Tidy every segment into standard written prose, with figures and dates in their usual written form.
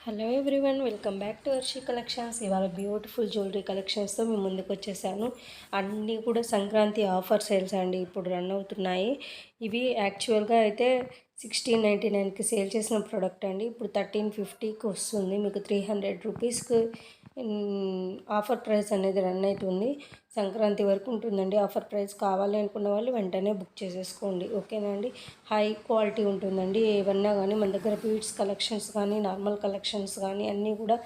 Hello everyone, welcome back to Varshi collections. ఇవాళ beautiful jewellery కలెక్షన్స్తో మేము ముందుకు వచ్చేసాను. అన్నీ కూడా సంక్రాంతి ఆఫర్ సేల్స్ అండి ఇప్పుడు రన్ అవుతున్నాయి. ఇవి యాక్చువల్గా అయితే 1699కి సేల్ చేసిన ప్రోడక్ట్ అండి. ఇప్పుడు 1350కి వస్తుంది. మీకు 300 రూపీస్కి ఆఫర్ ప్రైస్ అనేది రన్ అవుతుంది. సంక్రాంతి వరకు ఉంటుందండి ఆఫర్ ప్రైస్. కావాలి అనుకున్న వాళ్ళు వెంటనే బుక్ చేసేసుకోండి, ఓకేనా అండి. హై క్వాలిటీ ఉంటుందండి. ఏమన్నా కానీ మన దగ్గర బీడ్స్ కలెక్షన్స్ కానీ నార్మల్ కలెక్షన్స్ కానీ అన్నీ కూడా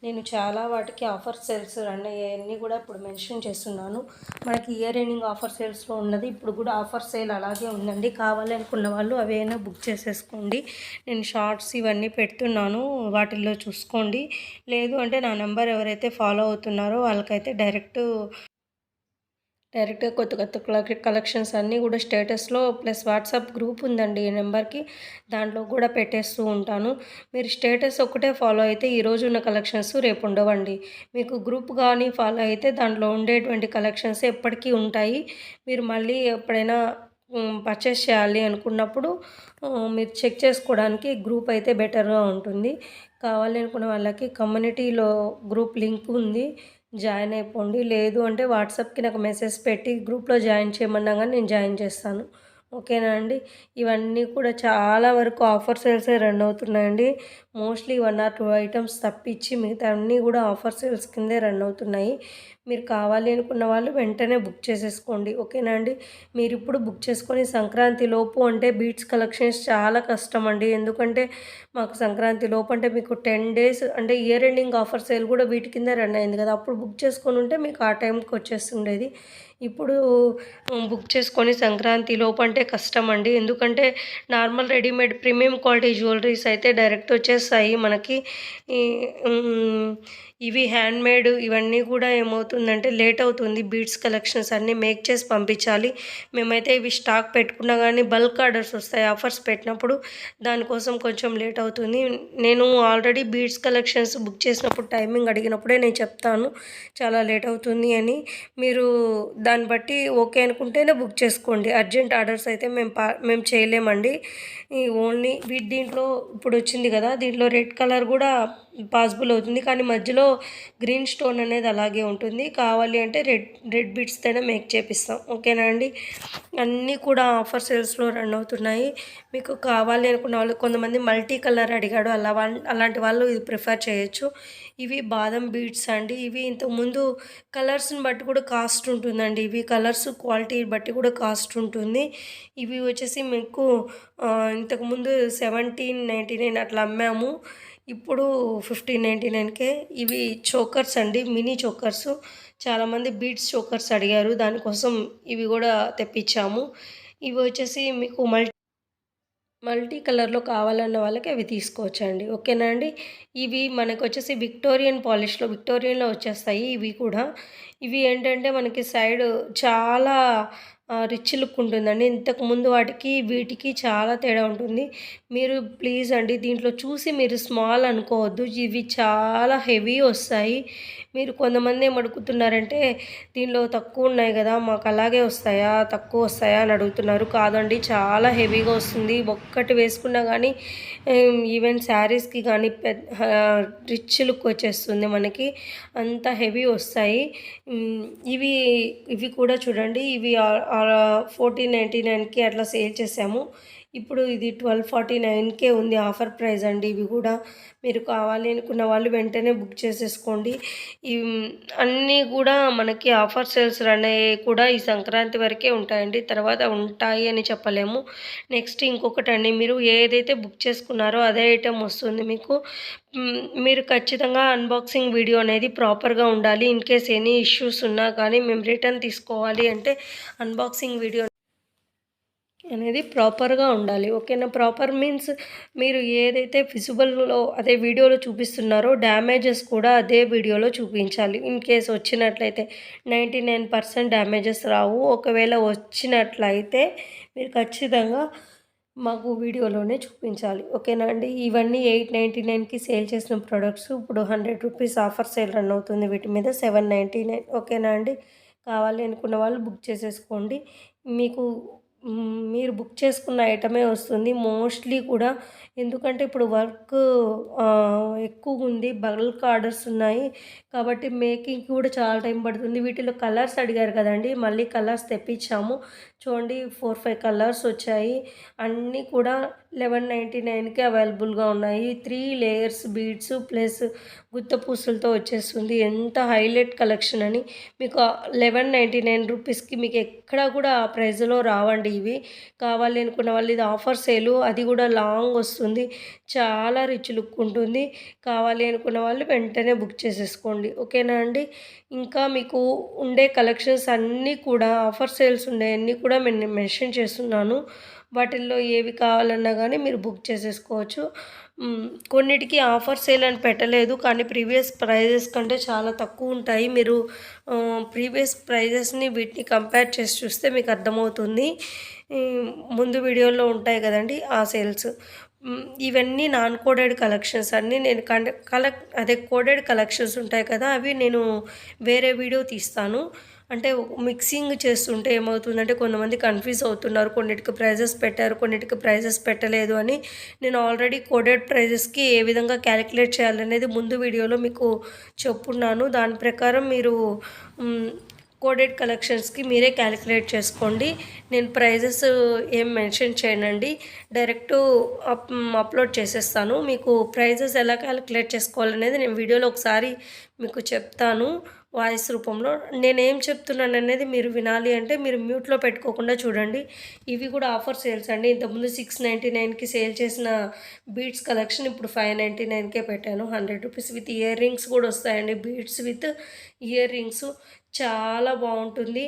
నేను చాలా వాటికి ఆఫర్ సేల్స్ రన్ అయ్యాయన్నీ కూడా ఇప్పుడు మెన్షన్ చేస్తున్నాను. మనకి ఇయర్ ఎండింగ్ ఆఫర్ సేల్స్లో ఉన్నది ఇప్పుడు కూడా ఆఫర్ సేల్ అలాగే ఉందండి. కావాలి అనుకున్న వాళ్ళు అవైనా బుక్ చేసేసుకోండి. నేను షార్ట్స్ ఇవన్నీ పెడుతున్నాను, వాటిల్లో చూసుకోండి. లేదు అంటే నా నెంబర్ ఎవరైతే ఫాలో అవుతున్నారో వాళ్ళకైతే డైరెక్ట్గా కొత్త కొత్త కలెక్షన్స్ అన్నీ కూడా స్టేటస్లో ప్లస్ వాట్సాప్ గ్రూప్ ఉందండి ఈ నెంబర్కి, దాంట్లో కూడా పెట్టేస్తూ ఉంటాను. మీరు స్టేటస్ ఒకటే ఫాలో అయితే ఈరోజు ఉన్న కలెక్షన్స్ రేపు ఉండవండి. మీకు గ్రూప్ కానీ ఫాలో అయితే దాంట్లో ఉండేటువంటి కలెక్షన్స్ ఎప్పటికీ ఉంటాయి. మీరు మళ్ళీ ఎప్పుడైనా పర్చేస్ చేయాలి అనుకున్నప్పుడు మీరు చెక్ చేసుకోవడానికి గ్రూప్ అయితే బెటర్గా ఉంటుంది. కావాలి అనుకున్న వాళ్ళకి కమ్యూనిటీలో గ్రూప్ లింక్ ఉంది, జాయిన్ అయిపోండి. లేదు అంటే వాట్సాప్కి నాకు మెసేజ్ పెట్టి గ్రూప్లో జాయిన్ చేయమన్నా కానీ నేను జాయిన్ చేస్తాను, ఓకేనా అండి. ఇవన్నీ కూడా చాలా వరకు ఆఫర్ సేల్సే రన్ అవుతున్నాయండి. మోస్ట్లీ 1 or 2 ఐటమ్స్ తప్పించి మిగతా అన్నీ కూడా ఆఫర్ సేల్స్ కిందే రన్ అవుతున్నాయి. మీరు కావాలి అనుకున్న వాళ్ళు వెంటనే బుక్ చేసేసుకోండి, ఓకేనా అండి. మీరు ఇప్పుడు బుక్ చేసుకొని సంక్రాంతి లోపు అంటే బీట్స్ కలెక్షన్స్ చాలా కష్టం అండి. ఎందుకంటే మాకు సంక్రాంతి లోపు అంటే మీకు 10 days అంటే ఇయర్ ఎండింగ్ ఆఫర్ సేల్ కూడా వీటి కింద రన్ అయింది కదా, అప్పుడు బుక్ చేసుకొని ఉంటే మీకు ఆ టైంకి వచ్చేస్తుండేది. ఇప్పుడు బుక్ చేసుకొని సంక్రాంతి లోపు అంటే కష్టం అండి. ఎందుకంటే normal readymade premium quality jewelleries అయితే డైరెక్ట్ వచ్చేస్తాయి మనకి. ఇవి హ్యాండ్మేడ్ ఇవన్నీ కూడా ఏమవుతుందంటే లేట్ అవుతుంది. బీడ్స్ కలెక్షన్స్ అన్నీ మేక్ చేసి పంపించాలి. మేమైతే ఇవి స్టాక్ పెట్టుకున్నా కానీ బల్క్ ఆర్డర్స్ వస్తాయి ఆఫర్స్ పెట్టినప్పుడు, దానికోసం కొంచెం లేట్ అవుతుంది. నేను ఆల్రెడీ బీడ్స్ కలెక్షన్స్ బుక్ చేసినప్పుడు టైమింగ్ అడిగినప్పుడే నేను చెప్తాను చాలా లేట్ అవుతుంది అని. మీరు దాన్ని బట్టి ఓకే అనుకుంటేనే బుక్ చేసుకోండి. అర్జెంట్ ఆర్డర్స్ అయితే మేము చేయలేమండి. ఓన్లీ దీంట్లో ఇప్పుడు వచ్చింది కదా, దీంట్లో రెడ్ కలర్ కూడా పాసిబుల్ అవుతుంది, కానీ మధ్యలో గ్రీన్ స్టోన్ అనేది అలాగే ఉంటుంది. కావాలి అంటే రెడ్ బిట్స్తోనే మేక్ చేపిస్తాం, ఓకేనా అండి. అన్నీ కూడా ఆఫర్ సేల్స్లో రన్ అవుతున్నాయి. మీకు కావాలి అనుకున్న వాళ్ళు, కొంతమంది మల్టీ కలర్ అడిగాడు, అలాంటి వాళ్ళు ఇది ప్రిఫర్ చేయొచ్చు. ఇవి బాదం బీడ్స్ అండి. ఇవి ఇంతకుముందు కలర్స్ని బట్టి కూడా కాస్ట్ ఉంటుందండి. ఇవి కలర్స్ క్వాలిటీ బట్టి కూడా కాస్ట్ ఉంటుంది. ఇవి వచ్చేసి మీకు ఇంతకుముందు 1799 అట్లా అమ్మాము, ఇప్పుడు 1599కే. ఇవి చోకర్స్ అండి, మినీ చోకర్స్. చాలామంది బీడ్స్ చోకర్స్ అడిగారు, దానికోసం ఇవి కూడా తెప్పించాము. ఇవి వచ్చేసి మీకు మల్టీ కలర్లో కావాలన్న వాళ్ళకి అవి తీసుకోవచ్చండి, ఓకేనా అండి. ఇవి మనకు వచ్చేసి విక్టోరియన్లో వచ్చేస్తాయి ఇవి కూడా. ఇవి ఏంటంటే మనకి సైడ్ చాలా రిచ్ లుక్ ఉంటుందండి. ఇంతకుముందు వాటికి వీటికి చాలా తేడా ఉంటుంది. మీరు ప్లీజ్ అండి దీంట్లో చూసి మీరు స్మాల్ అనుకోవద్దు, ఇవి చాలా హెవీ వస్తాయి. మీరు కొంతమంది ఏమడుగుతున్నారంటే దీనిలో తక్కువ ఉన్నాయి కదా మాకు అలాగే వస్తాయా, తక్కువ వస్తాయా అని అడుగుతున్నారు. కాదండి, చాలా హెవీగా వస్తుంది. ఒక్కటి వేసుకున్నా కానీ ఈవెన్ శారీస్కి కానీ రిచ్ లుక్ వచ్చేస్తుంది మనకి, అంత హెవీ వస్తాయి. ఇవి కూడా చూడండి, ఇవి 1499కి అట్లా సేల్ చేసాము. ఇప్పుడు ఇది 1249కే ఉంది ఆఫర్ ప్రైస్ అండి. ఇవి కూడా మీరు కావాలి అనుకున్న వాళ్ళు వెంటనే బుక్ చేసేసుకోండి. అన్నీ కూడా మనకి ఆఫర్ సేల్స్ రన్ అయ్యే కూడా ఈ సంక్రాంతి వరకే ఉంటాయండి, తర్వాత ఉంటాయి అని చెప్పలేము. నెక్స్ట్ ఇంకొకటండి, మీరు ఏదైతే బుక్ చేసుకున్నారో అదే ఐటెం వస్తుంది మీకు. మీరు ఖచ్చితంగా అన్బాక్సింగ్ వీడియో అనేది ప్రాపర్గా ఉండాలి. ఇన్ కేస్ ఎనీ ఇష్యూస్ ఉన్నా కానీ మేము రిటర్న్ తీసుకోవాలి అంటే అన్బాక్సింగ్ వీడియో అనేది ప్రాపర్గా ఉండాలి, ఓకేనా. ప్రాపర్ మీన్స్ మీరు ఏదైతే విజిబుల్లో అదే వీడియోలో చూపిస్తున్నారో డ్యామేజెస్ కూడా అదే వీడియోలో చూపించాలి. ఇన్ కేస్ వచ్చినట్లయితే 99% డ్యామేజెస్ రావు. ఒకవేళ వచ్చినట్లయితే మీరు ఖచ్చితంగా మాకు వీడియోలోనే చూపించాలి, ఓకేనా అండి. ఇవన్నీ 899కి సేల్ చేసిన ప్రోడక్ట్స్ ఇప్పుడు 100 రూపీస్ ఆఫర్ సేల్ రన్ అవుతుంది వీటి మీద, 799, ఓకేనా అండి. కావాలి అనుకున్న వాళ్ళు బుక్ చేసేసుకోండి. మీకు మీరు బుక్ చేసుకున్న ఐటమే వస్తుంది మోస్ట్‌లీ కూడా. ఎందుకంటే ఇప్పుడు వర్క్ ఎక్కువుంది. బల్క్ ఆర్డర్స్ ఉన్నాయి. కాబట్టి మేకింగ్‌కి కూడా చాలా టైం పడుతుంది. వీటిలో కలర్స్ అడిగారు కదండీ! మళ్ళీ కలర్స్ తెప్పించాము. చూడండి 4, 5 కలర్స్ వచ్చాయి. అన్నీ కూడా 1199కే అవైలబుల్‌గా ఉన్నాయి. 3 లేయర్స్ బీడ్స్ ప్లస్ గుత్త పూసలతో వచ్చేస్తుంది. ఎంత హైలైట్ కలెక్షన్ అని. మీకు 1199 రూపీస్‌కి మీకు ఎక్కడా కూడా ఆ ప్రైస్‌లో రావండి ఇవి. కావాలి అనుకున్న వాళ్ళు ఇది ఆఫర్ సేలు. అది కూడా లాంగ్ వస్తుంది. చాలా రిచ్ లుక్ ఉంటుంది. కావాలి అనుకున్న వాళ్ళు వెంటనే బుక్ చేసేసుకోండి. ఓకేనా అండి? ఇంకా మీకు ఉండే కలెక్షన్స్ అన్నీ కూడా ఆఫర్ సేల్స్ ఉండేయన్నీ కూడా నేను మెన్షన్ చేస్తున్నాను. వాటిల్లో ఏవి కావాలన్నా గానీ మీరు బుక్ చేసేసుకోవచ్చు. కొన్నిటికి ఆఫర్ సేల్ అని పెట్టలేదు. కానీ ప్రీవియస్ ప్రైజెస్ కంటే చాలా తక్కువుంటాయి. మీరు ప్రీవియస్ ప్రైజెస్‌ని వీటిని కంపేర్ చేసి చూస్తే మీకు అర్థమవుతుంది. ముందు వీడియోలో ఉంటాయి కదండీ! ఆ సేల్స్. ఇవన్నీ నాన్ కోడెడ్ కలెక్షన్స్ అన్నీ నేను అదే కోడెడ్ కలెక్షన్స్ ఉంటాయి కదా! అవి నేను వేరే వీడియో తీస్తాను. అంటే మిక్సింగ్ చేస్తుంటే ఏమవుతుందంటే కొంతమంది కన్‌ఫ్యూజ్ అవుతున్నారు. కొన్నిటికి ప్రైజెస్ పెట్టారు, కొన్నిటికి ప్రైజెస్ పెట్టలేదు అని. నేను ఆల్రెడీ కోడెడ్ ప్రైజెస్‌కి ఏ విధంగా క్యాలిక్యులేట్ చేయాలనేది ముందు వీడియోలో మీకు చెప్పున్నాను. దాని ప్రకారం మీరు కోడెడ్ కలెక్షన్స్‌కి మీరే క్యాలిక్యులేట్ చేసుకోండి. నేను ప్రైజెస్ ఏం మెన్షన్ చేయనండి. డైరెక్టు అప్‌లోడ్ చేసేస్తాను. మీకు ప్రైజెస్ ఎలా క్యాలిక్యులేట్ చేసుకోవాలనేది నేను వీడియోలో ఒకసారి మీకు చెప్తాను వాయిస్ రూపంలో. నేనేం చెప్తున్నాననేది మీరు వినాలి అంటే మీరు మ్యూట్లో పెట్టుకోకుండా చూడండి. ఇవి కూడా ఆఫర్ సేల్స్ అండి. ఇంతకుముందు 699కి సేల్ చేసిన బీడ్స్ కలెక్షన్ ఇప్పుడు 599కే పెట్టాను. 100 రూపీస్ విత్ ఇయర్ రింగ్స్ కూడా వస్తాయండి. బీడ్స్ విత్ ఇయర్ రింగ్స్ చాలా బాగుంటుంది.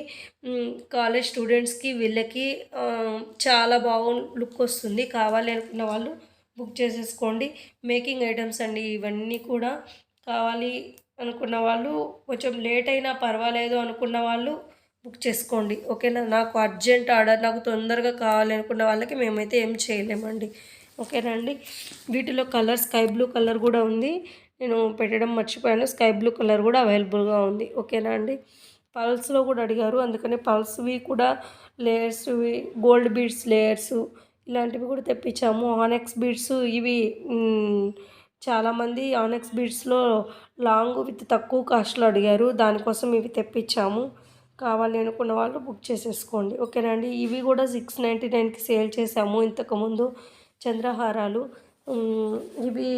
కాలేజ్ స్టూడెంట్స్‌కి వీళ్ళకి చాలా లుక్ వస్తుంది. కావాలి అనుకున్న వాళ్ళు బుక్ చేసేసుకోండి. మేకింగ్ ఐటమ్స్ అండి ఇవన్నీ కూడా. కావాలి అనుకున్న వాళ్ళు కొంచెం లేట్ అయినా పర్వాలేదు అనుకున్న వాళ్ళు బుక్ చేసుకోండి. ఓకేనా? నాకు అర్జెంట్ ఆర్డర్ నాకు తొందరగా కావాలి అనుకున్న వాళ్ళకి మేమైతే ఏం చేయలేమండి. ఓకేనా అండి? వీటిలో కలర్ స్కై బ్లూ కలర్ కూడా ఉంది. నేను పెట్టడం మర్చిపోయాను. స్కై బ్లూ కలర్ కూడా అవైలబుల్గా ఉంది. ఓకేనా అండి? పల్స్లో కూడా అడిగారు. అందుకని పల్స్వి కూడా లేయర్స్వి గోల్డ్ బీడ్స్ లేయర్స్ ఇలాంటివి కూడా తెప్పించాము. ఆనెక్స్ బీడ్స్ ఇవి చాలామంది ఆనెక్స్ బీడ్స్లో లాంగ్ విత్ తక్కువ కాస్ట్లో అడిగారు. దానికోసం ఇవి తెప్పించాము. కావాలి అనుకున్న వాళ్ళు బుక్ చేసేసుకోండి. ఓకేనా అండి? ఇవి కూడా 699కి సేల్ చేసాము ఇంతకుముందు చంద్రహారాలు. ఇవి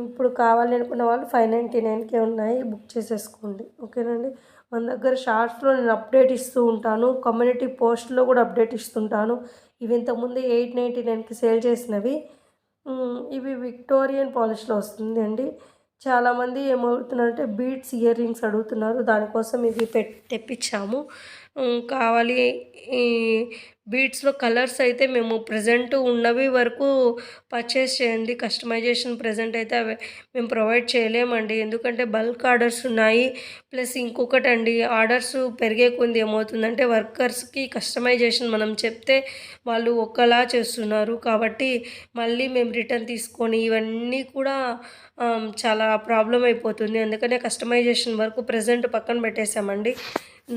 ఇప్పుడు కావాలి అనుకున్న వాళ్ళు 599కే ఉన్నాయి. బుక్ చేసేసుకోండి. ఓకేనండి? మన దగ్గర షార్ట్స్లో నేను అప్డేట్ ఇస్తూ ఉంటాను. కమ్యూనిటీ పోస్ట్లో కూడా అప్డేట్ ఇస్తుంటాను. ఇవి ఇంతకుముందు 899కి సేల్ చేసినవి. ఇవి విక్టోరియన్ పాలిష్లో వస్తుందండి. చాలామంది ఏమవుతున్నారంటే బీడ్స్ ఇయర్ రింగ్స్ అడుగుతున్నారు. దానికోసం ఇవి తెప్పించాము. కావాలి ఈ బీడ్స్లో కలర్స్ అయితే మేము ప్రెజెంట్ ఉన్నవి వరకు పర్చేస్ చేయండి. కస్టమైజేషన్ ప్రెజెంట్ అయితే అవి మేము ప్రొవైడ్ చేయలేమండి. ఎందుకంటే బల్క్ ఆర్డర్స్ ఉన్నాయి. ప్లస్ ఇంకొకటండి ఆర్డర్స్ పెరిగే కొద్ది ఏమవుతుందంటే వర్కర్స్కి కస్టమైజేషన్ మనం చెప్తే వాళ్ళు ఒకలా చేస్తున్నారు. కాబట్టి మళ్ళీ మేము రిటర్న్ తీసుకొని ఇవన్నీ కూడా చాలా ప్రాబ్లం అయిపోతుంది. అందుకనే కస్టమైజేషన్ వరకు ప్రెజెంట్ పక్కన పెట్టేసామండి.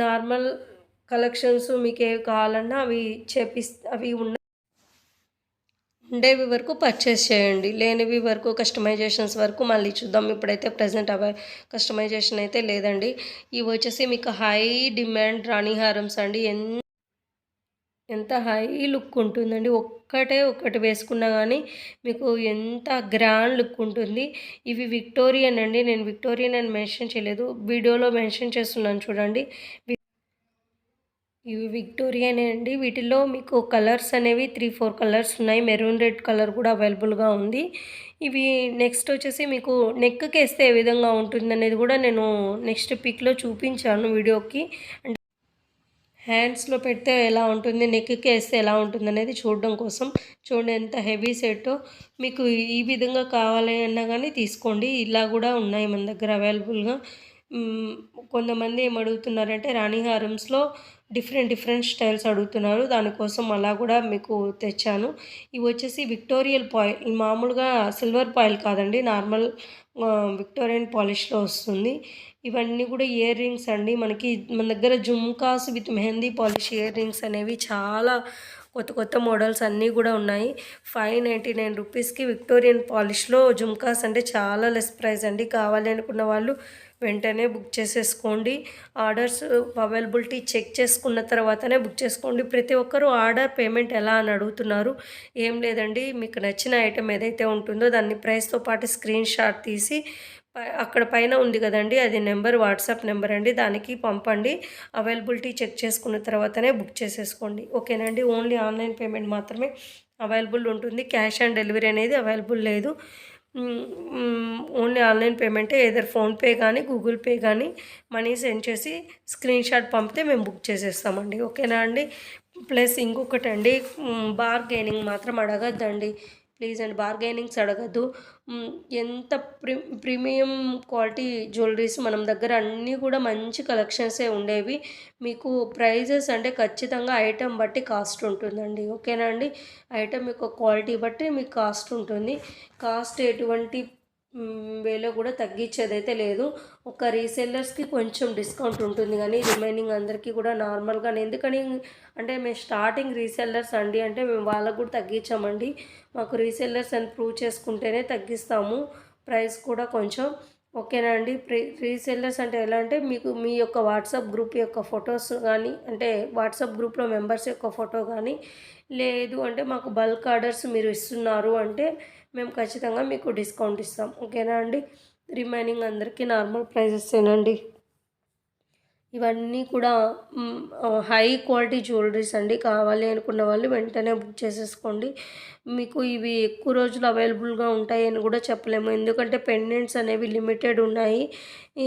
నార్మల్ కలెక్షన్స్ మీకేవి కావాలన్నా అవి ఉండేవి వరకు పర్చేస్ చేయండి. లేనివి వరకు కస్టమైజేషన్స్ వరకు మళ్ళీ చూద్దాం. ఇప్పుడైతే ప్రెజెంట్ కస్టమైజేషన్ అయితే లేదండి. ఇవి వచ్చేసి మీకు హై డిమాండ్ రాణి హారమ్స్ అండి. ఎంత హై లుక్ ఉంటుందండి. ఒకటి వేసుకున్నా కానీ మీకు ఎంత గ్రాండ్ లుక్ ఉంటుంది. ఇవి విక్టోరియన్ అండి. నేను విక్టోరియన్ అని మెన్షన్ చేయలేదు. వీడియోలో మెన్షన్ చేస్తున్నాను చూడండి. ఇవి విక్టోరియనే అండి. వీటిల్లో మీకు కలర్స్ అనేవి 3, 4 కలర్స్ ఉన్నాయి. మెరూన్ రెడ్ కలర్ కూడా అవైలబుల్గా ఉంది. ఇవి నెక్స్ట్ వచ్చేసి మీకు నెక్కి వేస్తే ఏ విధంగా ఉంటుందనేది కూడా నేను నెక్స్ట్ పిక్లో చూపించాను వీడియోకి. హ్యాండ్స్లో పెడితే ఎలా ఉంటుంది, నెక్కి వేస్తే ఎలా ఉంటుంది అనేది చూడడం కోసం. చూడండి ఎంత హెవీ సెట్టో. మీకు ఈ విధంగా కావాలి అన్నా కానీ తీసుకోండి. ఇలా కూడా ఉన్నాయి మన దగ్గర అవైలబుల్గా. కొంతమంది ఏమడుగుతున్నారంటే రాణి హారమ్స్లో డిఫరెంట్ డిఫరెంట్ స్టైల్స్ అడుగుతున్నారు. దానికోసం అలా కూడా మీకు తెచ్చాను. ఇవి వచ్చేసి విక్టోరియల్ పాయిల్, ఈ మామూలుగా సిల్వర్ పాయిల్ కాదండి, నార్మల్ విక్టోరియన్ పాలిష్‌లో వస్తుంది. ఇవన్నీ కూడా ఇయర్ రింగ్స్ అండి. మన దగ్గర jhumkas with mehndi polish ear rings అనేవి చాలా కొత్త కొత్త మోడల్స్ అన్నీ కూడా ఉన్నాయి. 599 రూపీస్కి విక్టోరియన్ పాలిష్లో జుమ్కాస్ అంటే చాలా లెస్ ప్రైస్ అండి. కావాలి అనుకున్న వాళ్ళు వెంటనే బుక్ చేసేసుకోండి. ఆర్డర్స్ అవైలబిలిటీ చెక్ చేసుకున్న తర్వాతనే బుక్ చేసుకోండి. ప్రతి ఒక్కరూ ఆర్డర్ పేమెంట్ ఎలా అని అడుగుతున్నారు. ఏం లేదండి, మీకు నచ్చిన ఐటెం ఏదైతే ఉంటుందో దాన్ని ప్రైస్తో పాటు స్క్రీన్ షాట్ తీసి అక్కడ పైన ఉంది కదండి, అది వాట్సాప్ నెంబర్ అండి, దానికి పంపండి. అవైలబిలిటీ చెక్ చేసుకున్న తర్వాతనే బుక్ చేసేసుకోండి. ఓకేనండి. ఓన్లీ ఆన్లైన్ పేమెంట్ మాత్రమే అవైలబుల్ ఉంటుంది. క్యాష్ ఆన్ డెలివరీ అనేది అవైలబుల్ లేదు. ఓన్లీ ఆన్లైన్ పేమెంటే. ఏదర్ ఫోన్పే కానీ గూగుల్ పే కానీ మనీ సెండ్ చేసి స్క్రీన్ షాట్ పంపితే మేము బుక్ చేసేస్తామండి. ఓకేనా అండి. ప్లస్ ఇంకొకటండి, బార్గెనింగ్ మాత్రం అడగద్దండి ప్లీజ్ అండి. బార్గెనింగ్స్ అడగద్దు. ఎంత ప్రీమియం క్వాలిటీ జ్యువెలరీస్ మనం దగ్గర అన్నీ కూడా మంచి కలెక్షన్సే ఉండేవి. మీకు ప్రైజెస్ అంటే ఖచ్చితంగా ఐటెం బట్టి కాస్ట్ ఉంటుందండి. ఓకేనా అండి. ఐటెం యొక్క క్వాలిటీ బట్టి మీకు కాస్ట్ ఉంటుంది. కాస్ట్ ఎటువంటి వేలో కూడా తగ్గించేదైతే లేదు. ఒక రీసెల్లర్స్కి కొంచెం డిస్కౌంట్ ఉంటుంది కానీ రిమైనింగ్ అందరికీ కూడా నార్మల్గానే. ఎందుకని అంటే మేము స్టార్టింగ్ రీసెల్లర్స్ అండి, అంటే మేము వాళ్ళకు కూడా తగ్గించామండి. మాకు రీసెల్లర్స్ అని ప్రూవ్ చేసుకుంటేనే తగ్గిస్తాము ప్రైస్ కూడా కొంచెం. ఓకేనా అండి. రీసెల్లర్స్ అంటే ఎలా అంటే మీకు మీ యొక్క వాట్సాప్ గ్రూప్ యొక్క ఫొటోస్ కానీ, అంటే వాట్సాప్ గ్రూప్లో మెంబర్స్ యొక్క ఫోటో కానీ, లేదు అంటే మాకు బల్క్ ఆర్డర్స్ మీరు ఇస్తున్నారు అంటే మేము ఖచ్చితంగా మీకు డిస్కౌంట్ ఇస్తాం. ఓకేనా అండి. రిమైనింగ్ అందరికీ నార్మల్ ప్రైజెసేనండి. ఇవన్నీ కూడా హై క్వాలిటీ జ్యువెలరీస్ అండి. కావాలి అనుకున్న వాళ్ళు వెంటనే బుక్ చేసేసుకోండి. మీకు ఇవి ఎక్కువ రోజులు అవైలబుల్గా ఉంటాయని కూడా చెప్పలేము. ఎందుకంటే పెండెంట్స్ అనేవి లిమిటెడ్ ఉన్నాయి.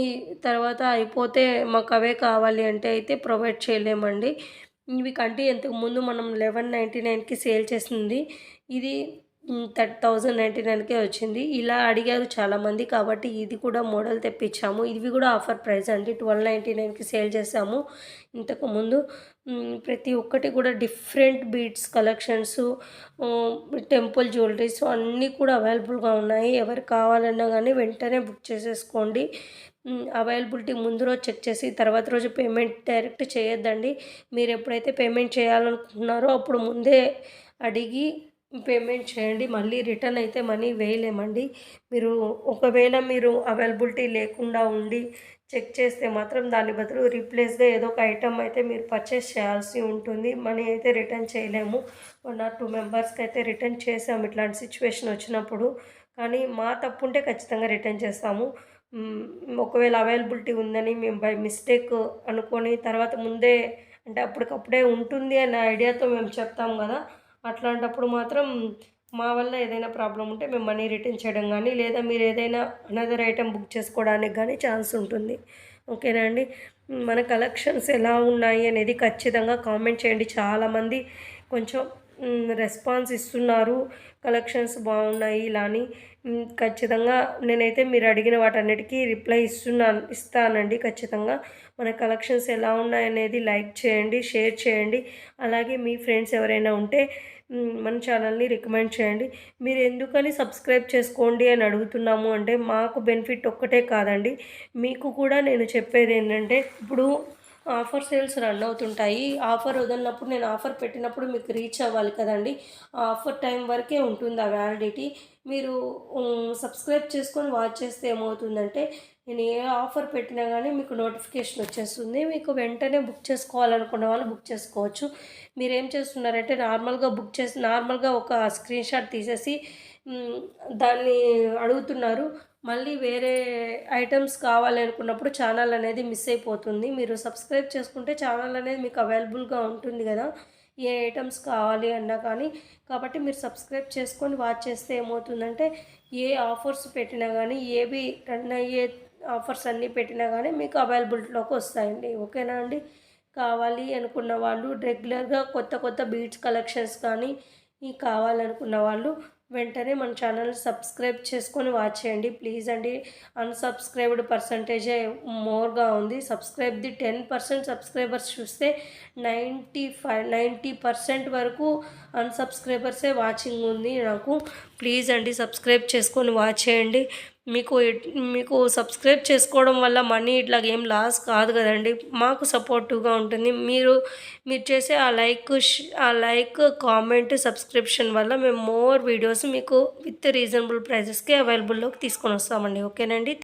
ఈ తర్వాత అయిపోతే మాకు అవే కావాలి అంటే అయితే ప్రొవైడ్ చేయలేమండి. ఇవి కంటే ఇంతకుముందు మనం 1199కి సేల్ చేసింది, ఇది 1099కే వచ్చింది. ఇలా అడిగారు చాలామంది కాబట్టి ఇది కూడా మోడల్ తెప్పించాము. ఇవి కూడా ఆఫర్ ప్రైస్ అండి. 1299కి సేల్ చేసాము ఇంతకుముందు. ప్రతి ఒక్కటి కూడా different beads collections, temple jewelleries అన్నీ కూడా అవైలబుల్గా ఉన్నాయి. ఎవరు కావాలన్నా కానీ వెంటనే బుక్ చేసేసుకోండి. అవైలబిలిటీ ముందు రోజు చెక్ చేసి తర్వాత రోజు పేమెంట్ డైరెక్ట్ చేయొద్దండి. మీరు ఎప్పుడైతే పేమెంట్ చేయాలనుకుంటున్నారో అప్పుడు ముందే అడిగి పేమెంట్ చేయండి. మళ్ళీ రిటర్న్ అయితే మనీ వేయలేమండి. ఒకవేళ మీరు అవైలబిలిటీ లేకుండా ఉండి చెక్ చేస్తే మాత్రం దాని బదులు రీప్లేస్గా ఏదో ఒక ఐటమ్ అయితే మీరు పర్చేస్ చేయాల్సి ఉంటుంది. మనీ అయితే రిటర్న్ చేయలేము. 1 or 2 మెంబర్స్కి అయితే రిటర్న్ చేసాము ఇట్లాంటి సిచ్యువేషన్ వచ్చినప్పుడు. కానీ మా తప్పు ఉంటే ఖచ్చితంగా రిటర్న్ చేస్తాము. ఒకవేళ అవైలబిలిటీ ఉందని మేము బై మిస్టేక్ అనుకొని తర్వాత ముందే అంటే అప్పటికప్పుడే ఉంటుంది అనే ఐడియాతో మేము చెప్తాం కదా, అట్లాంటప్పుడు మాత్రం మా వల్ల ఏదైనా ప్రాబ్లం ఉంటే మేము మనీ రిటర్న్ చేయడం కానీ, లేదా మీరు ఏదైనా అనదర్ ఐటెం బుక్ చేసుకోవడానికి కానీ ఛాన్స్ ఉంటుంది. ఓకేనా అండి. మన కలెక్షన్స్ ఎలా ఉన్నాయి అనేది ఖచ్చితంగా కామెంట్ చేయండి. చాలామంది కొంచెం రెస్పాన్స్ ఇస్తున్నారు, కలెక్షన్స్ బాగున్నాయి ఇలా అని. ఖచ్చితంగా నేనైతే మీరు అడిగిన వాటన్నిటికీ రిప్లై ఇస్తానండి ఖచ్చితంగా. మన కలెక్షన్స్ ఎలా ఉన్నాయనేది లైక్ చేయండి, షేర్ చేయండి. అలాగే మీ ఫ్రెండ్స్ ఎవరైనా ఉంటే మన ఛానల్ని రికమెండ్ చేయండి. మీరు ఎందుకని సబ్స్క్రైబ్ చేసుకోండి అని అడుగుతున్నాము అంటే మాకు బెనిఫిట్ ఒక్కటే కాదండి, మీకు కూడా నేను చెప్పేది ఏంటంటే ఇప్పుడు ఆఫర్ సేల్స్ రన్ అవుతుంటాయి. ఆఫర్ వదిలినప్పుడు నేను ఆఫర్ పెట్టినప్పుడు మీకు రీచ్ అవ్వాలి కదండి. ఆ ఆఫర్ టైం వరకే ఉంటుంది ఆ వ్యాలిడిటీ. మీరు సబ్స్క్రైబ్ చేసుకొని వాచ్ చేస్తే ఏమవుతుందంటే నేను ఏ ఆఫర్ పెట్టినా కానీ మీకు నోటిఫికేషన్ వచ్చేస్తుంది. మీకు వెంటనే బుక్ చేసుకోవాలనుకున్న వాళ్ళు బుక్ చేసుకోవచ్చు. మీరు ఏం చేస్తున్నారంటే నార్మల్గా ఒక స్క్రీన్ షాట్ తీసేసి దాన్ని అడుగుతున్నారు. మళ్ళీ వేరే ఐటమ్స్ కావాలి అనుకున్నప్పుడు ఛానల్ అనేది మిస్ అయిపోతుంది. మీరు సబ్స్క్రైబ్ చేసుకుంటే ఛానల్ అనేది మీకు అవైలబుల్గా ఉంటుంది కదా, ఏ ఐటమ్స్ కావాలి అన్నా కానీ. కాబట్టి మీరు సబ్స్క్రైబ్ చేసుకొని వాచ్ చేస్తే ఏమవుతుందంటే ఏ ఆఫర్స్ పెట్టినా కానీ, ఏవి రన్ అయ్యే ఆఫర్స్ అన్నీ పెట్టినా కానీ మీకు అవైలబిలిటీలోకి వస్తాయండి. ఓకేనా అండి. కావాలి అనుకున్న వాళ్ళు రెగ్యులర్గా కొత్త కొత్త బీడ్స్ కలెక్షన్స్ కానీ కావాలనుకున్న వాళ్ళు వెంటనే మన ఛానల్ సబ్స్క్రైబ్ చేసుకొని వాచ్ చేయండి ప్లీజ్ అండి. అన్సబ్స్క్రైబ్డ్ పర్సంటేజే మోర్గా ఉంది. సబ్స్క్రైబ్ది 10% సబ్స్క్రైబర్స్ చూస్తే 90% వరకు అన్సబ్స్క్రైబర్సే వాచింగ్ ఉంది నాకు. ప్లీజ్ అండి సబ్స్క్రైబ్ చేసుకొని వాచ్ చేయండి. మీకు సబ్స్క్రైబ్ చేసుకోవడం వల్ల మనీ ఇట్లా ఏం లాస్ కాదు కదండి, మాకు సపోర్టివ్గా ఉంటుంది. మీరు చేసే ఆ లైక్ కామెంట్ సబ్స్క్రిప్షన్ వల్ల మేము మోర్ వీడియోస్ మీకు విత్ రీజనబుల్ ప్రైజెస్కి అవైలబుల్లోకి తీసుకొని వస్తామండి. ఓకేనండి.